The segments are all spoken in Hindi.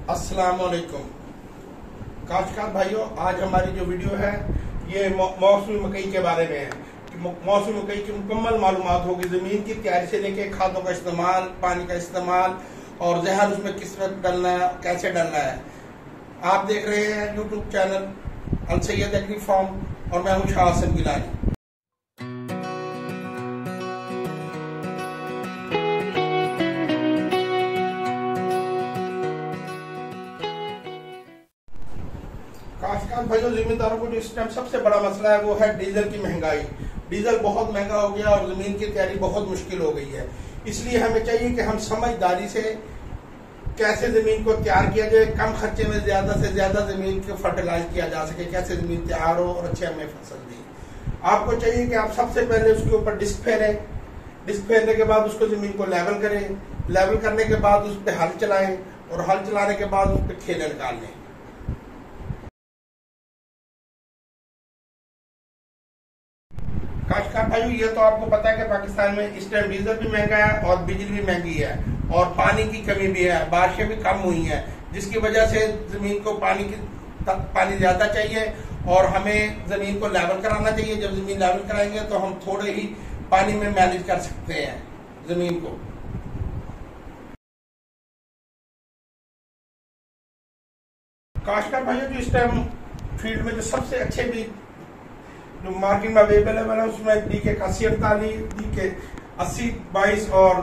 अस्सलाम वालेकुम काश्तकार भाइयों, आज हमारी जो वीडियो है ये मौसमी मकई के बारे में है कि मौसमी मकई की मुकम्मल मालूमात होगी। ज़मीन की तैयारी से लेके खादों का इस्तेमाल, पानी का इस्तेमाल और जहर उसमें किस वक्त डालना है, कैसे डालना है। आप देख रहे हैं यूट्यूब चैनल अल सैयद एग्री फार्म और मैं हूँ शाह हसन गिलानी। काश्तकार भाइयों, जिम्मेदारों को जो इस टाइम सबसे बड़ा मसला है वो है डीजल की महंगाई। डीजल बहुत महंगा हो गया और जमीन की तैयारी बहुत मुश्किल हो गई है। इसलिए हमें चाहिए कि हम समझदारी से कैसे जमीन को तैयार किया जाए, कम खर्चे में ज्यादा से ज्यादा जमीन को फर्टिलाइज किया जा सके, कैसे जमीन तैयार हो और अच्छे हमें फसल दी। आपको चाहिए कि आप सबसे पहले उसके ऊपर डिस्क फेरें। डिस्क फेरने के बाद उसको जमीन को लेवल करें। लेवल करने के बाद उस पर हल चलाएं और हल चलाने के बाद उस पर खेले निकाल लें। काश्तकार भाइयों, ये तो आपको पता है कि पाकिस्तान में इस टाइम डीजल भी महंगा है और बिजली भी महंगी है और पानी की कमी भी है, बारिशें भी कम हुई हैं, जिसकी वजह से जमीन को पानी ज्यादा चाहिए और हमें जमीन को लेवल कराना चाहिए। जब जमीन लेवल कराएंगे तो हम थोड़े ही पानी में मैनेज कर सकते हैं जमीन को। काश्तकार भाइयों, जो इस टाइम फील्ड में जो सबसे अच्छे भी जो मार्केट में अवेलेबल है उसमें डीके 8148, डीके 8022 और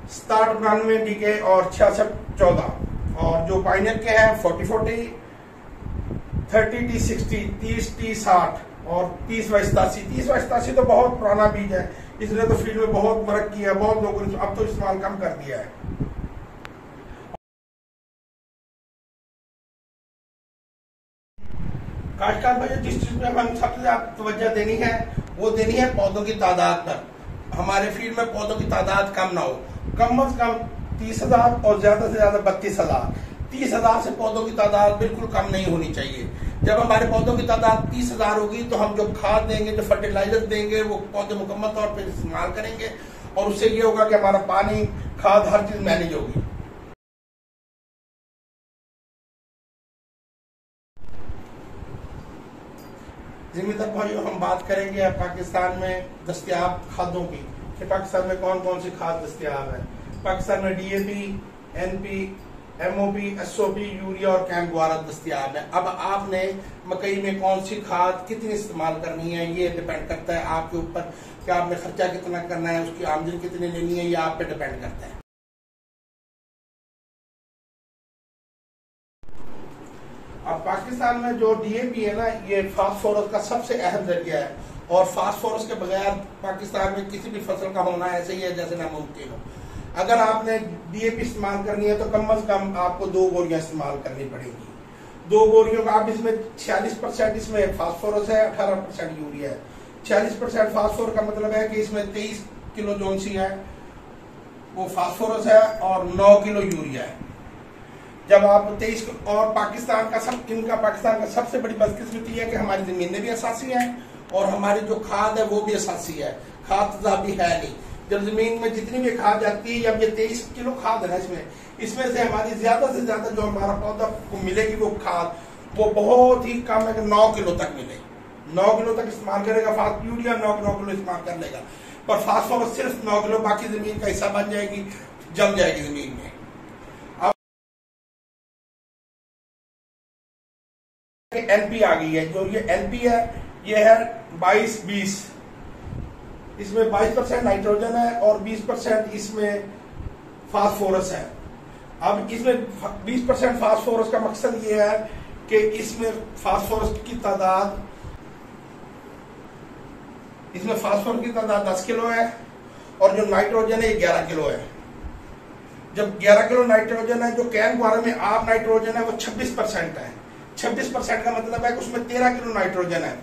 6792, डीके और 6614 और जो पाइनियर के हैं 4040, 30T60, 30T60 और 30/87। 30/87 तो बहुत पुराना बीज है, इसने तो फील्ड में बहुत वर्क किया है, बहुत लोगों ने अब तो इस्तेमाल कम कर दिया है। काश्तकार भाई, जिस चीज पे हमें सबसे ज्यादा तवज्जो देनी है वो देनी है पौधों की तादाद पर। हमारे फील्ड में पौधों की तादाद कम ना हो, कम से कम 30,000 और ज्यादा से ज्यादा 32,000। 30,000 से पौधों की तादाद बिल्कुल कम नहीं होनी चाहिए। जब हमारे पौधों की तादाद 30,000 होगी तो हम जो खाद देंगे, जो फर्टिलाइजर देंगे, वो पौधे मुकम्मल तौर पर इस्तेमाल करेंगे और उससे ये होगा कि हमारा पानी, खाद, हर चीज मैनेज होगी। जिम्मेदार भाइयों, हम बात करेंगे पाकिस्तान में दस्तयाब खादों की कि पाकिस्तान में कौन कौन सी खाद दस्तयाब है। पाकिस्तान में DAP, NP, MOP, SOP, urea और कैमग्वारा दस्तयाब है। अब आपने मकई में कौन सी खाद कितनी इस्तेमाल करनी है ये डिपेंड करता है आपके ऊपर कि आपने खर्चा कितना करना है, उसकी आमदनी कितनी लेनी है, ये आप पे डिपेंड करता है। अब पाकिस्तान में जो डीएपी है ना, ये फास्फोरस का सबसे अहम जरिया है और फास्फोरस के बगैर पाकिस्तान में किसी भी फसल का होना ऐसे ही है जैसे नामुमकिन हो। अगर आपने डीएपी इस्तेमाल करनी है तो कम से कम आपको 2 बोरियां इस्तेमाल करनी पड़ेगी। 2 बोरियों का आप इसमें 46% इसमें फास्फोरस है, 18% यूरिया है। 46% फास्फोरस का मतलब है कि इसमें 23 किलो जोन सी है वो फास्फोरस है और 9 किलो यूरिया है। जब आप 23 और पाकिस्तान का सबसे बड़ी बदकिस्मती है कि हमारी जमीनें भी असासी हैं और हमारी जो खाद है वो भी असासी है, खाद तजाबी है नहीं। जब जमीन में जितनी भी खाद जाती है, जब ये 23 किलो खाद है ना, इसमें से हमारी ज्यादा से ज्यादा जो हमारा पौधा को मिलेगी वो खाद वो बहुत ही कम है कि 9 किलो तक मिले। 9 किलो तक इस्तेमाल करेगा यूरिया, 9 किलो इस्तेमाल कर लेगा, पर फास्फोरस सिर्फ 9 किलो, बाकी जमीन का हिस्सा बन जाएगी, जम जाएगी जमीन में। एनपी आ गई है, जो ये एनपी है ये है 22-20। इसमें 22% नाइट्रोजन है और 20% इसमें फास्फोरस है। अब इसमें 20% फास्फोरस का मकसद ये है कि इसमें फास्फोरस की तादाद 10 किलो है और जो नाइट्रोजन है 11 किलो है। जब 11 किलो नाइट्रोजन है, जो कैनग्वारा में आप नाइट्रोजन है वो 26% है। 26% का मतलब है कि उसमें 13 किलो नाइट्रोजन है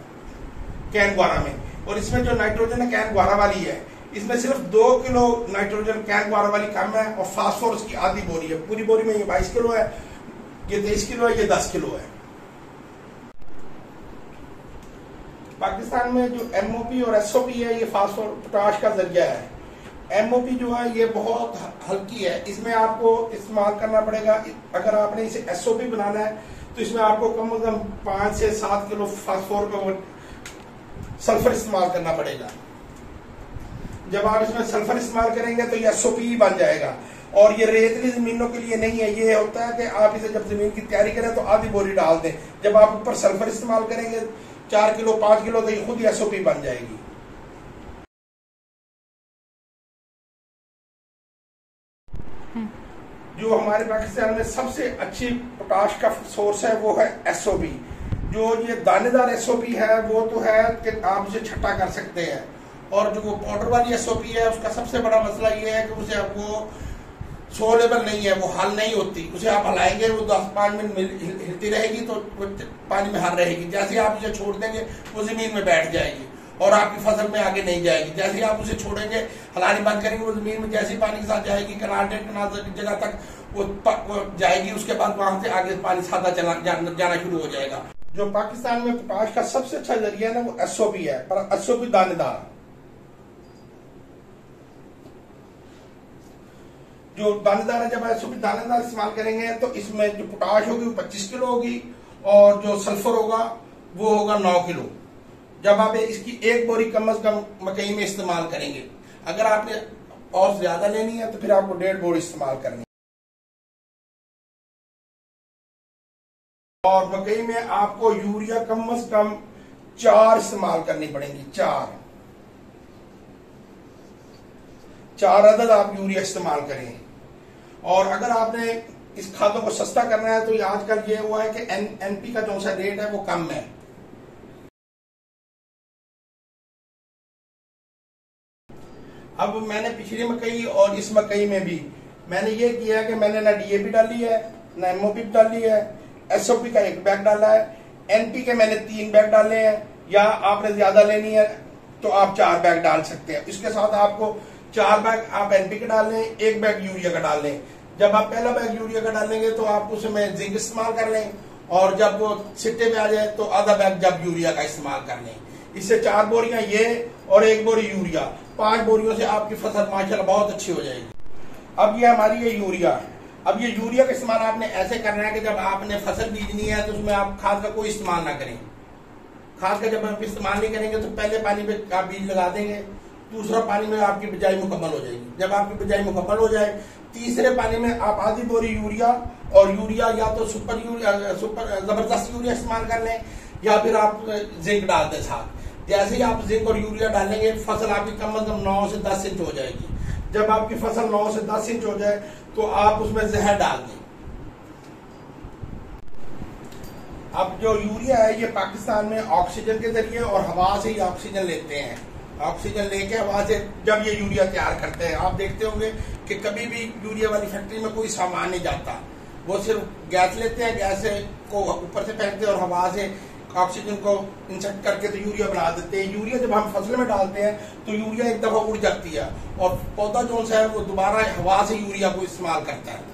कैनग्वारा में, और इसमें जो नाइट्रोजन है कैनग्वारा वाली है, इसमें सिर्फ 2 किलो नाइट्रोजन कैनग्वारा वाली कम है और फास्फोरस की आधी बोरी है। पूरी बोरी में ये 22 किलो है, ये 23 किलो है, ये 10 किलो है। पाकिस्तान में जो एमओपी और एसओपी है ये फास्फोरस पोटाश का जरिया है। एमओपी जो है ये बहुत हल्की है, इसमें आपको इस्तेमाल करना पड़ेगा। अगर आपने इसे एसओपी बनाना है तो इसमें आपको कम से कम 5 से 7 किलो फास्फोर का सल्फर इस्तेमाल करना पड़ेगा। जब आप इसमें सल्फर इस्तेमाल करेंगे तो ये एसओपी बन जाएगा। और ये रेतली जमीनों के लिए नहीं है, ये होता है कि आप इसे जब जमीन की तैयारी करें तो आधी बोरी डाल दें। जब आप ऊपर सल्फर इस्तेमाल करेंगे 4 किलो 5 किलो तो ये खुद ही एसओपी बन जाएगी। जो हमारे पाकिस्तान में सबसे अच्छी पोटाश का सोर्स है वो है एसओपी। जो ये दानेदार एसओपी है वो तो है कि आप उसे छट्टा कर सकते हैं, और जो पाउडर वाली एसओपी है उसका सबसे बड़ा मसला ये है कि उसे आपको सोलेबल नहीं है, वो हल नहीं होती। उसे आप हलाएंगे वो 10-5 मिनट हिलती रहेगी तो पानी में हल रहेगी। जैसे आप उसे छोड़ देंगे वो जमीन में बैठ जाएगी और आपकी फसल में आगे नहीं जाएगी। जैसे ही आप उसे छोड़ेंगे, हलानी बंद करेंगे, वो जमीन में जैसे ही पानी के साथ जाएगी कनाल 1.5 कनाल की जगह तक वो जाएगी। उसके बाद वहां से आगे पानी सादा जाना शुरू हो जाएगा। जो पाकिस्तान में पोटाश का सबसे अच्छा जरिया है ना वो एसओपी है, पर एसओपी दानेदार। जो दानेदार है, जब एसओपी दानेदार इस्तेमाल करेंगे तो इसमें जो पोटाश होगी वो 25 किलो होगी और जो सल्फर होगा वो होगा 9 किलो। जब आप इसकी एक बोरी कम से कम मकई में इस्तेमाल करेंगे, अगर आपने और ज्यादा लेनी है तो फिर आपको 1.5 बोरी इस्तेमाल करनी है। और मकई में आपको यूरिया कम से कम 4 इस्तेमाल करनी पड़ेगी। 4 अदद आप यूरिया इस्तेमाल करें। और अगर आपने इस खादों को सस्ता करना है तो आजकल ये हुआ है कि एनपी का जो सा रेट है वो कम है। अब मैंने पिछली मकई और इस मकई में भी मैंने ये किया है कि मैंने ना डीएपी डाली है, ना एमओपी डाली है, एसओपी का 1 बैग डाला है, एनपी के मैंने 3 बैग डाले हैं। या आपने ज्यादा लेनी है तो आप 4 बैग डाल सकते हैं। इसके साथ आपको 4 बैग आप एनपी के डाल लें, 1 बैग यूरिया का डाल लें। जब आप पहला बैग यूरिया का डालेंगे तो आप उसमें जिंक इस्तेमाल कर लें, और जब वो सिट्टे पे आ जाए तो आधा बैग जब यूरिया का इस्तेमाल कर लें। इससे 4 बोरियां ये और 1 बोरी यूरिया, 5 बोरियों से आपकी फसल माशाल्लाह बहुत अच्छी हो जाएगी। अब ये हमारी ये यूरिया, अब ये यूरिया का इस्तेमाल आपने ऐसे करना है कि जब आपने फसल बीजनी है तो उसमें आप खाद का कोई इस्तेमाल ना करें। खाद का जब आप इस्तेमाल नहीं करेंगे तो पहले पानी पे आप बीज लगा देंगे, दूसरा पानी में आपकी बिजाई मुकम्मल हो जाएगी। जब आपकी बिजाई मुकम्मल हो जाए, तीसरे पानी में आप आधी बोरी यूरिया, और यूरिया या तो सुपर जबरदस्त यूरिया इस्तेमाल कर लें या फिर आप जिंक डाल दें साथ। जैसे ही आप जिंक और यूरिया डालेंगे फसल आपकी कम से कम 9 से 10 इंच हो जाएगी। जब आपकी फसल 9 से 10 इंच हो जाए तो आप उसमें जहर डाल दें। अब जो यूरिया है ये पाकिस्तान में ऑक्सीजन के जरिए और हवा से ही ऑक्सीजन लेते हैं। ऑक्सीजन लेके हवा से जब ये यूरिया तैयार करते हैं, आप देखते होंगे कि कभी भी यूरिया वाली फैक्ट्री में कोई सामान नहीं जाता, वो सिर्फ गैस लेते हैं, गैस को ऊपर से फेंकते हैं और हवा से ऑक्सीजन को इंसेक्ट करके तो यूरिया बना देते हैं। यूरिया जब हम फसल में डालते हैं तो यूरिया एक दफा उड़ जाती है और पौधा जो है वो दोबारा हवा से यूरिया को इस्तेमाल करता है।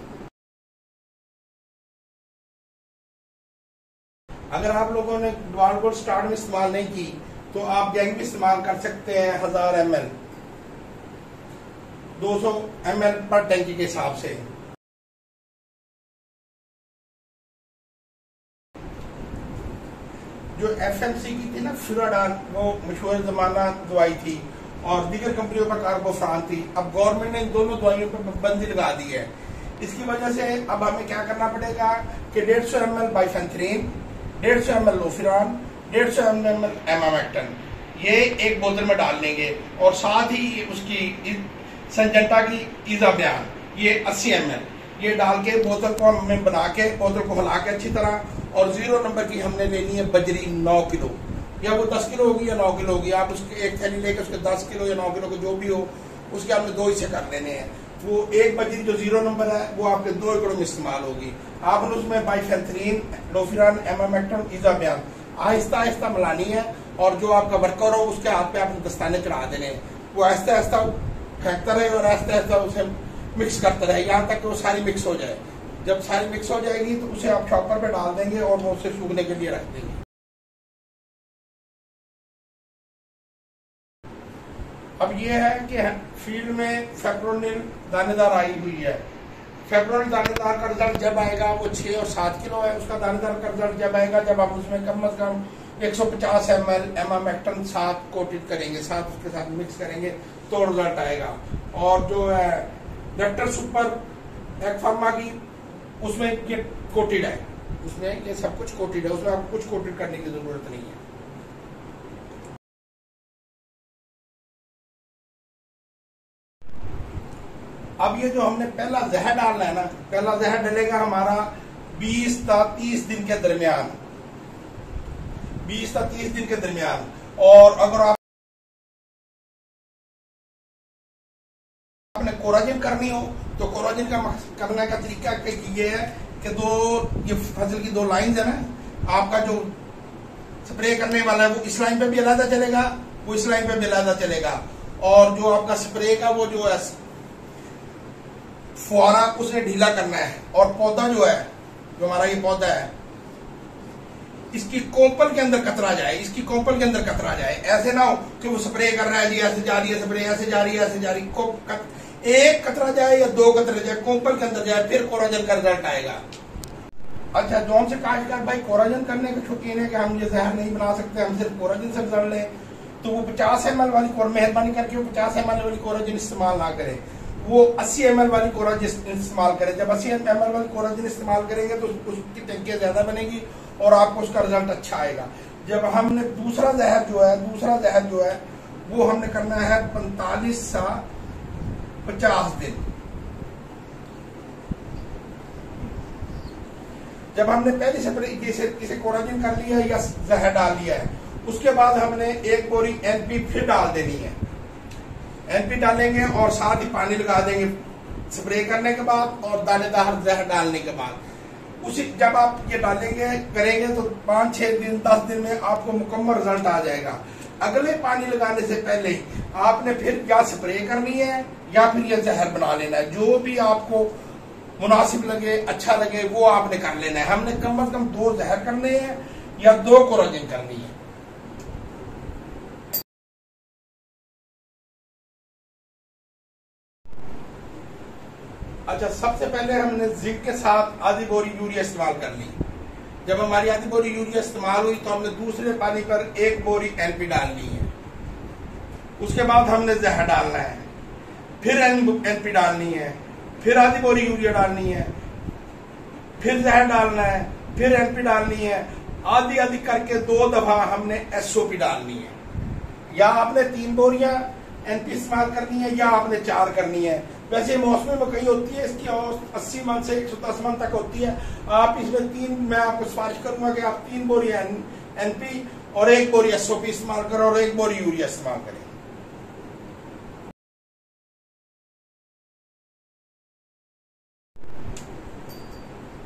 अगर आप लोगों ने ड्वाल गोल्ड स्टार्ट में इस्तेमाल नहीं की तो आप गैंग भी इस्तेमाल कर सकते हैं। 1000 ml 200 ml पर टैंकी के हिसाब से। जो एफएमसी की थी ना फ्यूराडान, वो मशहूर जमाना दवाई थी और दीगर कंपनियों पर कार्बोफ्रान थी। अब गवर्नमेंट ने इन दोनों दवाइयों पर पाबंदी लगा दी है। इसकी वजह से अब हमें क्या करना पड़ेगा कि 150 ml बाइफेंथ्रीन, 150 ml लोफिरान, 150 ml एमामेक्टन ये एक बोतल में डाल लेंगे, और साथ ही उसकी संजंटा की इजाबियान ये 80 ml ये डाल के बोतल को हमें बना के बोतल को हिला के अच्छी तरह, और 0 नंबर की हमने लेनी है बजरी 9 किलो, या वो 10 किलो होगी या 9 किलो होगी। आप उसके एक थैली लेके उसके 10 किलो या 9 किलो को जो भी हो उसके आपने 2 हिस्से कर लेने हैं। वो एक बजरी जो 0 नंबर है वो आपके 2 एकड़ों में इस्तेमाल होगी। आपने उसमें बाइफेंथ्रीन, लोफिरान, एमामेक्टन, इजाबियान आहिस्ता आहिस्ता मिलानी है, और जो आपका वर्कर हो उसके हाथ पे आपने दस्ताने चढ़ा देने हैं। वो आहिस्ता आहिस्ता फेंकता रहे और आहिस्ता आहिस्ता उसे मिक्स करता रहे यहाँ तक कि वो सारी मिक्स हो जाए। जब सारी मिक्स हो जाएगी तो उसे आप चॉपर पे डाल देंगे और वो उसे सूखने के लिए रख देंगे। अब अब ये है कि फील्ड में फेप्रोनिल दानेदार आई हुई है। फेप्रोनिल दानेदार का रिजल्ट जब आएगा वो 6 और 7 किलो है। उसका दानेदार का रिजल्ट जब आएगा जब आप उसमें कम से कम 150 ml एमामेक्टन साथ कोटेड करेंगे, साथ उसके साथ मिक्स करेंगे तो रिजल्ट आएगा। और जो है वेक्टर सुपर एक फार्मा की उसमें ये कोटेड है, उसमें ये सब कुछ कोटेड है, उसमें आपको कुछ कोटेड करने की जरूरत नहीं है। अब ये जो हमने पहला जहर डालना है ना, पहला जहर डलेगा हमारा 20 से 30 दिन के दरमियान, 20 से 30 दिन के दरमियान। और अगर आपने कोराजिन करनी हो तो कोराजिन का करने का तरीका ये है कि ये फसल की 2 लाइंस है ना, आपका जो स्प्रे करने वाला है वो इस लाइन पे भी अलग चलेगा, वो इस लाइन पे भी अलग चलेगा। और जो आपका स्प्रे का वो जो है फुहारा उसने ढीला करना है। और पौधा जो है, जो हमारा ये पौधा है, इसकी कोंपल के अंदर कतरा जाए, इसकी कोंपल के अंदर कतरा जाए। ऐसे ना हो कि वो स्प्रे कर रहा है जी, ऐसे जा रही है स्प्रे, ऐसे जा रही है, ऐसे जा रही है, एक कतरा जाए या 2 कतरे जाए, कोंपल के अंदर जाए, फिर कोराजन का रिजल्ट आएगा। अच्छा, जौन से काश्तकार भाई कोराजन करने के शौकीन है कि हम ये जहर नहीं बना सकते, हम सिर्फ कोराजन से रिजल्ट लें, तो वो 50 ml वाली मेहरबानी करके वो 50 ml वाली कोराजन इस्तेमाल ना करें, वो 80 ml वाली कोराजिन इस्तेमाल करें। जब 80 ml वाली कोराजिन इस्तेमाल करेंगे तो उसकी टंकियां ज्यादा बनेगी और आपको उसका रिजल्ट अच्छा आएगा। जब हमने दूसरा जहर जो है वो हमने करना है 45 से 50 दिन। जब हमने पहले से इसे कोराजिन कर लिया या जहर डाल लिया है, उसके बाद हमने 1 बोरी एनपी फिर डाल देनी है। एनपी डालेंगे और साथ ही पानी लगा देंगे स्प्रे करने के बाद और दानेदार जहर डालने के बाद। उसी जब आप ये डालेंगे करेंगे तो 5-6 दिन 10 दिन में आपको मुकम्मल रिजल्ट आ जाएगा। अगले पानी लगाने से पहले आपने फिर या स्प्रे करनी है या फिर यह जहर बना लेना है, जो भी आपको मुनासिब लगे, अच्छा लगे, वो आपने कर लेना है। हमने कम से कम 2 जहर करने हैं या 2 कोराजिन करनी है। अच्छा, सबसे पहले हमने जिंक के साथ आधी बोरी यूरिया इस्तेमाल कर ली। जब हमारी आधी बोरी यूरिया इस्तेमाल हुई तो हमने दूसरे पानी पर 1 बोरी एनपी डालनी है। उसके बाद हमने जहर डालना है, फिर एनपी डालनी है, फिर आधी बोरी यूरिया डालनी है, फिर जहर डालना है, फिर एनपी डालनी है। आधी आधी करके 2 दफा हमने एसओपी डालनी है। या आपने 3 बोरियां एनपी इस्तेमाल करनी है या आपने 4 करनी है। वैसे मौसमी मकई होती है, इसकी 80 मन से 110 मन तक होती है। आप इसमें 3, मैं आपको सिफारिश करूंगा कि आप 3 बोरी एनपी और 1 बोरी एसओपी इस्तेमाल करें और 1 बोरी यूरिया इस्तेमाल करें।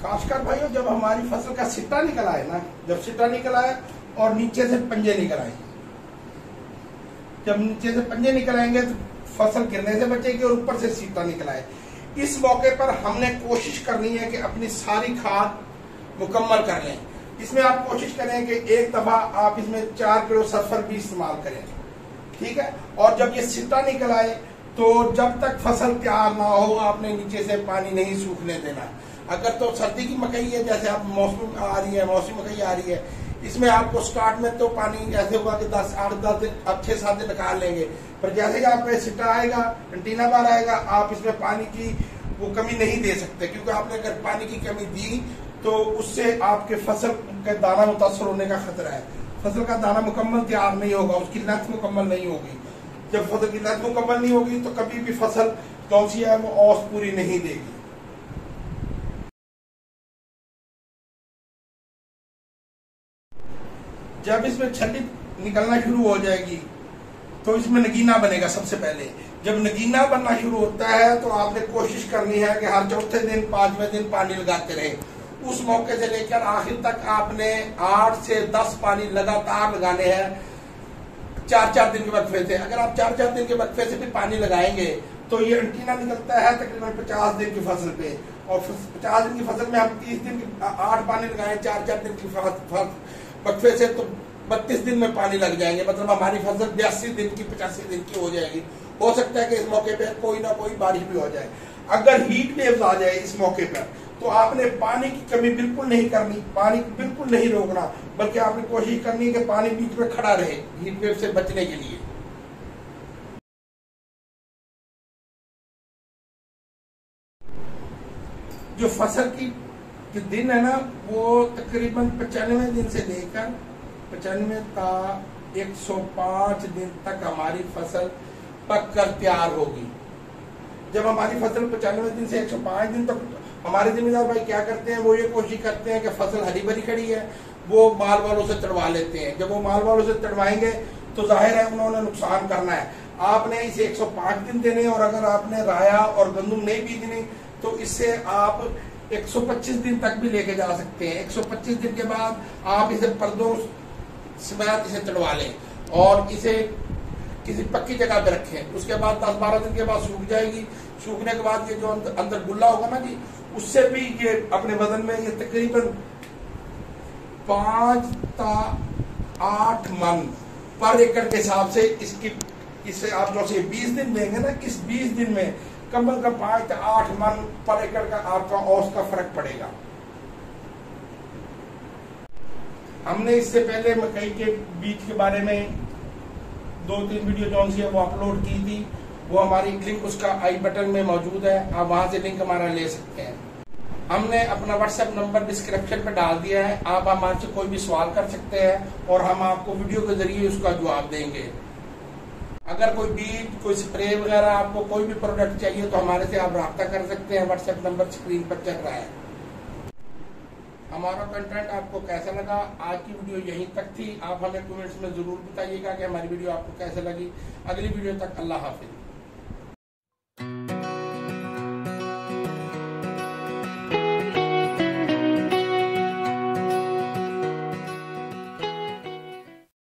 काश्तकार भाइयों, जब हमारी फसल का सिट्टा निकल आए ना, जब सिट्टा निकल आए और नीचे से पंजे निकल आए, जब नीचे से पंजे निकल आएंगे तो फसल गिरने से बचेगी और ऊपर से सीता निकल आए। इस मौके पर हमने कोशिश करनी है कि अपनी सारी खाद मुकम्मल कर लें। इसमें आप कोशिश करें कि एक दफा आप इसमें 4 किलो सल्फर भी इस्तेमाल करें, ठीक है। और जब ये सीता निकल आए तो जब तक फसल तैयार ना हो आपने नीचे से पानी नहीं सूखने देना। अगर तो सर्दी की मकई है, जैसे आप मौसम आ रही है, मौसमी मकई आ रही है, इसमें आपको स्टार्ट में तो पानी ऐसे होगा कि 8-10 दिन, अब 6-7 दिन निकाल लेंगे, पर जैसे ही आपका सिट्टा आएगा, एंटीना बार आएगा, आप इसमें पानी की वो कमी नहीं दे सकते, क्योंकि आपने अगर पानी की कमी दी तो उससे आपके फसल के दाना मुतासर होने का खतरा है। फसल का दाना मुकम्मल तैयार नहीं होगा, उसकी लेंथ मुकम्मल नहीं होगी। जब फसल की लेंथ मुकम्मल नहीं होगी तो कभी भी फसल कौन सी है वो औस पूरी नहीं देगी। जब इसमें छल्ली निकलना शुरू हो जाएगी तो इसमें नगीना बनेगा। सबसे पहले जब नगीना बनना शुरू होता है तो आपने कोशिश करनी है कि हर चौथे दिन 5वें दिन पानी लगाते रहे। उस मौके से लेकर आखिर तक आपने 8 से 10 पानी लगातार लगाने हैं 4-4 दिन के वक्फे से। अगर आप 4-4 दिन के वक्फे से भी पानी लगाएंगे तो ये एंटीना निकलता है तकरीबन 50 दिन की फसल पे, और 50 दिन की फसल में हम 30 दिन 8 पानी लगाए 4-4 दिन की वक्फे से, तो 32 दिन में पानी लग जाएंगे, मतलब हमारी फसल 82 दिन की 85 दिन की हो जाएगी। हो सकता है कि इस मौके पे कोई ना कोई बारिश भी हो जाए। अगर हीट वेव्स आ जाए इस मौके पर, तो आपने पानी की कमी बिल्कुल नहीं करनी, पानी बिल्कुल नहीं रोकना, बल्कि आपने कोशिश करनी है कि पानी बीच में खड़ा रहे हीट वेव से बचने के लिए। जो फसल की जो दिन है ना, वो तकरीबन 95 दिन से लेकर 95 का 105 दिन तक हमारी फसल पक कर तैयार होगी। जब हमारी फसल 95 दिन से 105 दिन तक, हमारे जिम्मेदार भाई क्या करते हैं, वो ये कोशिश करते हैं कि फसल हरी भरी खड़ी है, वो माल वालों से चढ़वा लेते हैं। जब वो माल वालों से चढ़वाएंगे तो जाहिर है उन्होंने नुकसान करना है। आपने इसे 105 दिन देने, और अगर आपने राया और गंदुम नहीं बीजनी तो इससे आप 125 दिन तक भी लेके जा सकते हैं। 125 दिन के बाद आप इसे पर्दों समेत इसे चढ़वा लें और इसे किसी पक्की जगह पे रखें। उसके बाद 10-12 दिन के बाद सूख जाएगी। सूखने के बाद ये जो अंदर गुल्ला होगा ना जी, उससे भी ये अपने वजन में ये तकरीबन 5 से 8 मन पर एकड़ के हिसाब से इसे आप जो से 20 दिन देंगे ना, इस 20 दिन में कम से कम 5 से 8 मन पर एकड़ का आपका औसत का फर्क पड़ेगा। हमने इससे पहले मकई के बीज के बारे में 2-3 वीडियो जो सी है वो अपलोड की थी, वो हमारी लिंक उसका आई बटन में मौजूद है, आप वहां से लिंक हमारा ले सकते हैं। हमने अपना व्हाट्सएप नंबर डिस्क्रिप्शन पे डाल दिया है, आप हमारे से कोई भी सवाल कर सकते हैं और हम आपको वीडियो के जरिए उसका जवाब देंगे। अगर कोई बीज, कोई स्प्रे वगैरह, आपको कोई भी प्रोडक्ट चाहिए तो हमारे से आप रब्ता कर सकते हैं। व्हाट्सएप नंबर स्क्रीन पर चल रहा है। हमारा कंटेंट आपको कैसा लगा? आज की वीडियो यहीं तक थी। आप हमें कमेंट्स में जरूर बताइएगा कि हमारी वीडियो आपको कैसे लगी। अगली वीडियो तक अल्लाह हाफिज।